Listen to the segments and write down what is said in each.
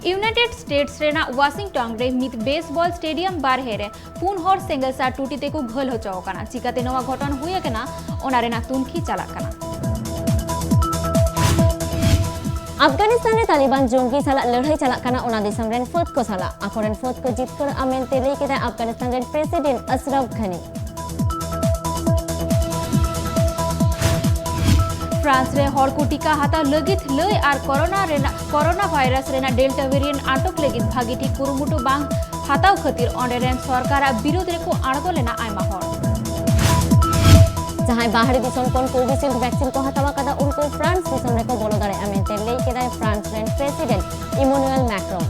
United states Raina Washington रे मित baseball stadium बारहे रे पुन हर सेंगल सा टूटीते को घोल हो चौकना चिकाते नवा घटन हुए कना ओना रेना तुनखी चला कना। अफगानिस्तान रे तालिबान जंगी साला लड़ाई चला कना ओना दिसम रेन फौज को साला आकोरन फौज को जितकर अमेनते ले के अफगानिस्तान रे प्रेसिडेंट अशरफ घनी फ्रांस रे हर को टीका हाता लगित लय आर कोरोना वायरस रेना डेल्टा वेरिएंट आटक लगित भागी ठीक कुरुमुटु बांग हाताव खातिर ओंडे रेन सरकार विरोध रे को आड़गो लेना आयमा हर जहां बाहरी दिसम कोन कोविशील्ड वैक्सीन को हतावा कदा उनको फ्रांस दिसम रे को बोलो दाड़े अमेनते ले के फ्रांस रेन प्रेसिडेंट इमैनुअल मैक्रोन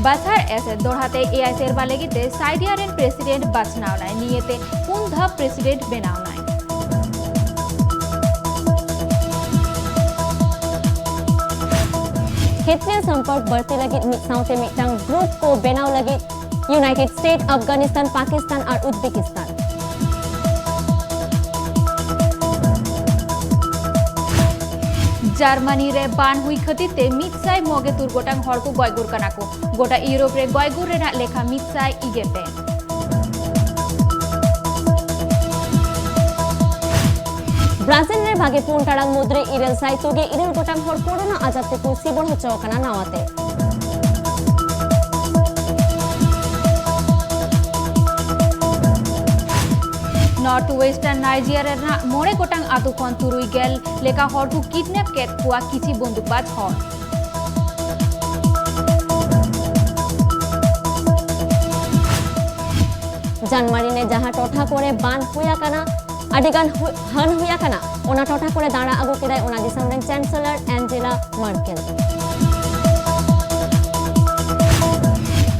बासार ऐसे दोड़ाते एआई सेरवा लगिते साइडिया रेन प्रेसिडेंट बाचनावनाय नियते पुन धा प्रेसिडेंट बेनावनाय क्षेत्रीय संपर्क बढ़ते लगी मिसाउते मिटांग ग्रुप को बेनाव लगी यूनाइटेड स्टेट अफगानिस्तान पाकिस्तान और उज्बेकिस्तान जर्मनी रे बान हुई खतिते मितसाय मोगे तुरगोटांग हर को गयगुर कना को गोटा यूरोप रे गयगुर रेना लेखा मितसाय इगेपे ब्राजिल रे भागे पुन टाड़ांग मुद्रे इरेल साय तोगे इरेल गोटांग हर कोरोना आजाते को सिबन हो चौकना नावाते नॉर्थ वेस्टर्न नाइजीरिया मोड़े गोटांग आतु खन तुरुई गेल लेका हर को किडनैप केत कुआ किछि बंदूकबाज हर जानमारी ने जहां टोठा कोरे बान हुया कना अडिगान हन हुया कना ओना टोठा कोरे दाड़ा अगु केदाय ओना दिसम रेन चांसलर एंजेला मर्केल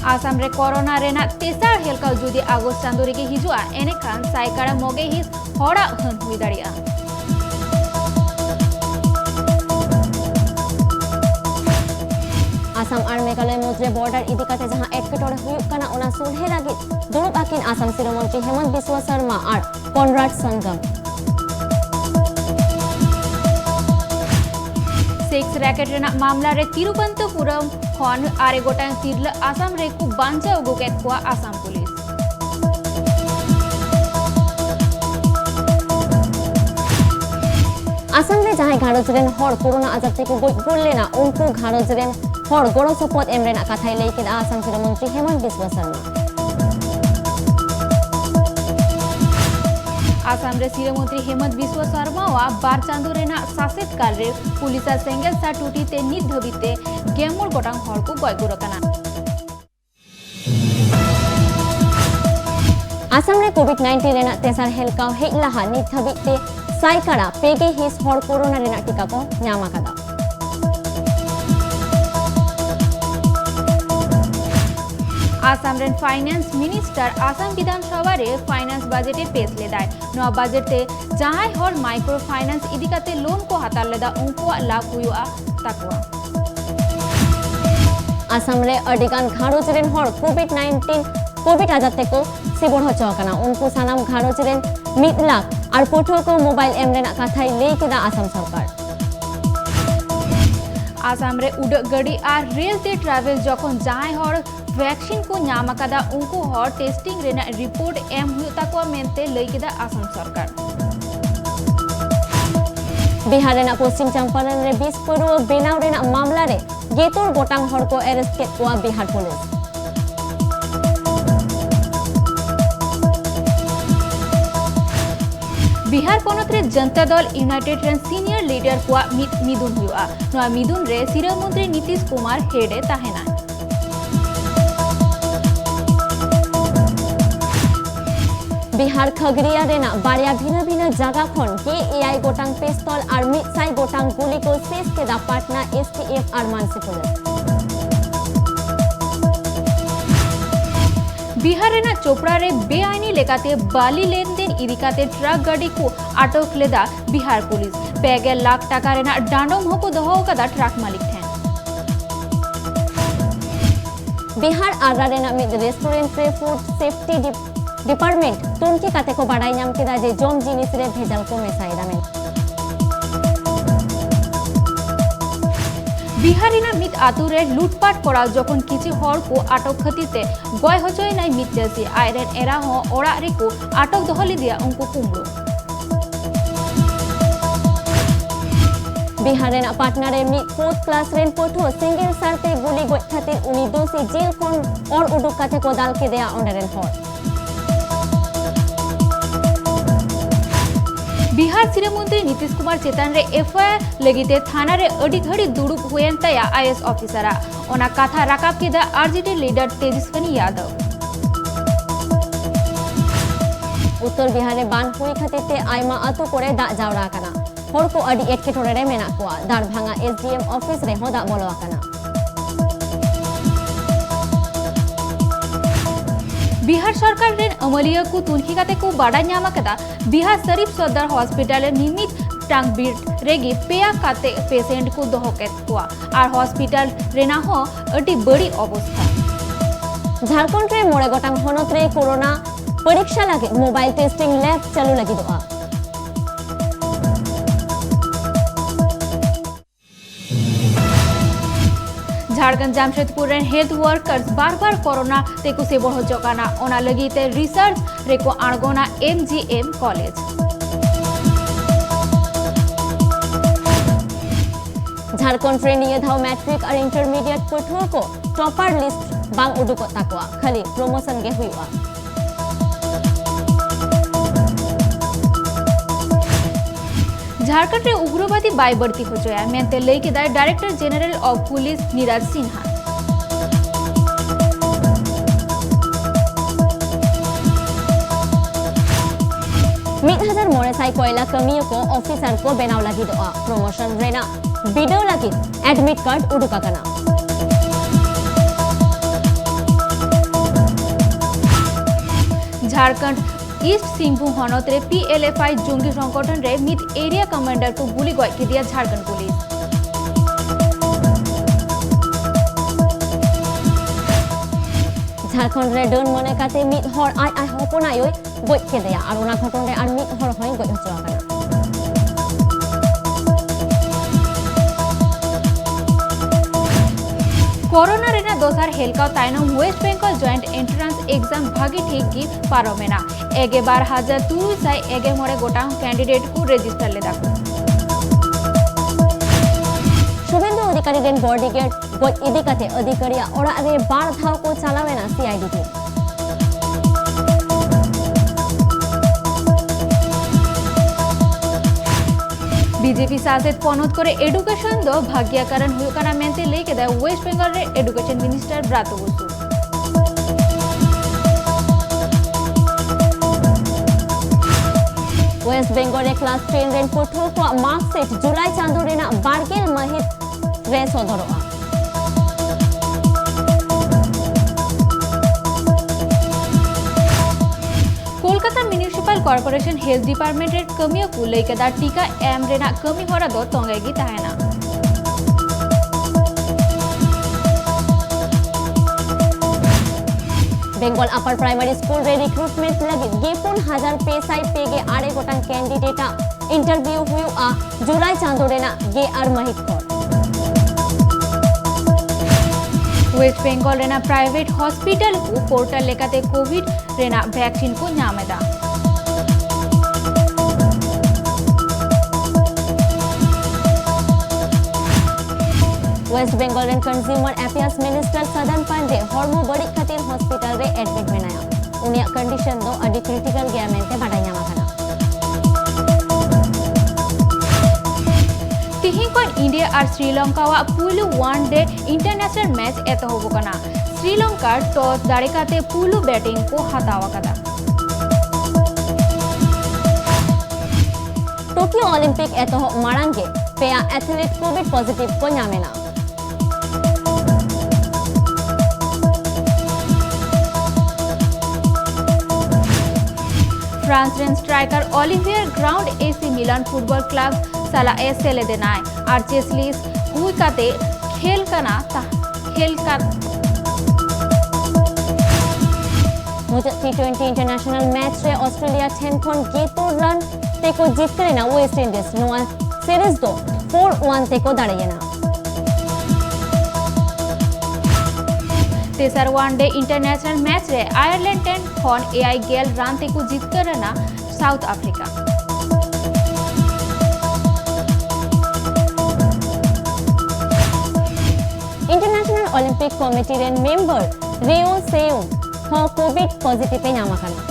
आसाम रे कोरोना रेना तेसार हेलका जुदी आगोस्ट चांदो रे के हिजुआ एने खान साइकारा मोगे हिस होड़ा हन हुई दाड़िया आसाम और मेघालय मुद्रे बॉर्डर इदिकाते जहां एटकेटोरे हुयुक कना ओना सुलहे लागी दुरुप आकिन आसाम शिरोमंत्री हेमंत बिस्वा शर्मा और कॉनराड संगम सेक्स रैकेट रेना मामला रे तिरुवनंतपुरम खन आरे गोटांग तिरल आसाम रे को बांचा उगो केत कुआ आसाम पुलिस आसाम रे जहां घारोज रेन हर कोरोना आजाते को गोल लेना उनको घारोज रेन हर गड़ो सपोर्ट एम रेना कथाई ले के आसाम शिरोमंत्री हेमंत बिस्वा शर्मा आसाम रे शिरोमंत्री हेमंत बिस्वा शर्मा वा बार चांदो रेना शासित काल रे पुलिस सेंगेल सा टूटीते नित धबिते गेमोर गोटांग हर को गयगुर कना आसाम रे कोविड-19 रेना तेसार हेलका हेलाहा नित धबिते साइकारा पेगे हिस हर कोरोना रेना टीका को न्यामा कदा आसाम रेन फाइनेंस मिनिस्टर आसाम विधानसभा रे फाइनेंस बजेटे पेश लेदाय नवा बजेटे जहां हर माइक्रो फाइनेंस इदिकाते लोन को हाताल लेदा उनको लाभ हुआ तकवा आसाम रे अडिगान घारोज रेन हर कोविड आजाते को सिबन हो चौकना उनको सानाम घारोज रेन 1 लाख और पोठो को मोबाइल एम रेना कथाई ले केदा आसाम सरकार आसाम रे उड़क गड़ी और रेल ते ट्रैवल जखन जहां हर वैक्सीन को नाम कदा उनको हर टेस्टिंग रेना रिपोर्ट एम हुता को मेनते लई केदा आसाम सरकार बिहार रेना पश्चिम चंपारण रे 20 पूर्व बेनाव रेना मामला रे गेतोर गोटांग हर को अरेस्ट केत कुआ बिहार पुलिस बिहार पनत रे Janata Dal United rain senior leader कुआ मिदुन हुआ नवा मिदुन रे शिरोमंत्री नीतीश कुमार हेडे ताहेना बिहार खगड़िया रेना बारिया भिन्न भिन्न जगह खन के एआई गोटांग पिस्तौल और मिसाई गोटांग गुली को सेस के दा पाटना एसटीएफ और मानसी पुलिस बिहार रेना चोपड़ा रे बेआईनी लेकाते बाली लेनदेन इदिकाते ट्रक गाड़ी को आटक लेदा बिहार पुलिस पेगे लाख टाका रेना डांडोम होको दहो कदा ट्रक मालिक थे बिहार आगरा रेना मिद रेस्टोरेंट रे फूड सेफ्टी डिपार्टमेंट तुनकी काते को बाड़ाई नाम केदा जे जोम जिनिस रे भेजल को मेसाई दामे बिहार मित आतुरे लुटपाट करा जखन किछि हर को आटक खतिते गय हचय नाय मित चासी आयरेन एरा हो ओड़ा रेको आटक दहली दिया उनको कुमड़ो बिहार पाटनारे मित 4th क्लास रेन पठुआ सिंगल सारते गुली गज खातिर उनी दोषी जेल खन और उडुक काते को दाल के देया ओंडेरेन हर बिहार शिक्षामंत्री नीतीश कुमार चेतन रे एफआईआर लगिते थाना रे अडी घड़ी दुड़ुब हुएन तया आईएएस ऑफिसरा ओना कथा राकाब केदा आरजेडी लीडर तेजस्वी यादव उत्तर बिहार बान हुई खातिर आयमा आतो कोरे दा जावरा काना हर को अडी एटकेटोरे रे मेना कोआ दारभांगा एसडीएम ऑफिस रे हो दा बोलो काना बिहार सरकार रेन अमलिया को तुनखी काते को बाडा न्यामा कदा बिहार शरीफ सदर हॉस्पिटल निमित टांगबीट रेगी पेया काते पेशेंट को दोहकेत हुआ और हॉस्पिटल रेना हो अटी बड़ी अवस्था झारखंड रे मोड़े गोटांग हनत रे कोरोना परीक्षा लगे मोबाइल टेस्टिंग लैब चालू लगी दोआ झारखंड जामशेदपुर रेन हेल्थ वर्कर्स बार कोरोना तेको से बढ़ो चौकाना ओना लगी ते रिसर्च रेको आणगोना एमजीएम कॉलेज झारखंड रे निये धाव मैट्रिक और इंटरमीडिएट पठुआ को टॉपर लिस्ट बांग उडुको ताकवा खाली प्रमोशन गे हुआ झारखंड रे उग्रवादी बाय बढ़ती हो जोया मेंते लई के director general of police Neeraj Sinha मित हजार मोरेसाई कोयला कमियों को ऑफिसर को बेनाव लगी दोआ प्रमोशन रेना वीडियो लगी एडमिट कार्ड उडुका कना झारखंड ईस्ट सिंहभूम हनत रे पीएलएफआई जंगी संगठन रे मित एरिया कमांडर को गुली गय के दिया झारखंड पुलिस झारखंड रे डन मने काते मित हर आय आय हपनाय गय के दिया और ओना घटन रे आर मित हर होय गय हचवा कना कोरोना रेना दोसार हेलका तायनम West Bengal joint entrance exam भागी ठीक की पारोमेना एगे 12,200 एगे मोड़े गोटांग कैंडिडेट को रजिस्टर ले दाको शुभेंदु अधिकारी रेन बॉडी गार्ड गज इदी काते अधिकारिया ओड़ा रे बार धाव को चलावेना सीआईडी टीम बीजेपी शासित पनोत करे एडुकेशन दो भाग्यकरण हुयकाना मेंते लेके दा वेस्ट बेंगल रे एडुकेशन मिनिस्टर ब्रातो बसु वेस्ट बेंगल रे क्लास 10 रेन पठुआ को मार्कशीट जुलाई चांदो रेना बारगेल महित रे सोदरोआ Kolkata municipal corporation health department रे कमियो को लेके दा टीका एम रेना कमी होरा दो तोंगेगी ताहेना बेंगल अपर प्राइमरी स्कूल रे रिक्रूटमेंट लगी 1000 पेसाई पेगे आड़े गोटांग कैंडिडेटा इंटरव्यू हुआ जुलाई चांदो रेना गे आर महित कर वेस्ट बेंगल रेना प्राइवेट हॉस्पिटल को पोर्टल लेकाते कोविड रेना वैक्सीन को न्यामेदा वेस्ट बेंगल रेन consumer affairs minister Sadhan Pande हॉर्मो बड़ी खातिर हॉस्पिटल रे एडमिट मेनाया उनिया कंडीशन दो अडी क्रिटिकल गया मेंते बाडा न्यामा खाना तिहिंकन इंडिया और श्रीलंका वा पुलु वन डे इंटरनेशनल मैच एतहब कना श्रीलंका टॉस दाड़े काते पुलु बैटिंग को हतावा कदा टोक्यो ओलंपिक एतहब मारांगे पेया एथलीट कोविड पॉजिटिव को न्यामेना फ्रांस रेन striker Olivier Giroud AC Milan football club साला एसएल देनाय और चेसलिस हुई काते खेल का मुझे टी20 इंटरनेशनल मैच रे ऑस्ट्रेलिया 10 खन गेतो रन तेको जीत करे ना वेस्ट इंडीज नोआ सीरीज दो 4-1 तेको दाड़ेना तेसर वनडे इंटरनेशनल मैच रे आयरलैंड टेन खन एआई गेल रन तेकु जितकरना South Africa. International Olympic committee रेन मेंबर रियो सेउम हो कोविड पॉजिटिव पे नाम करना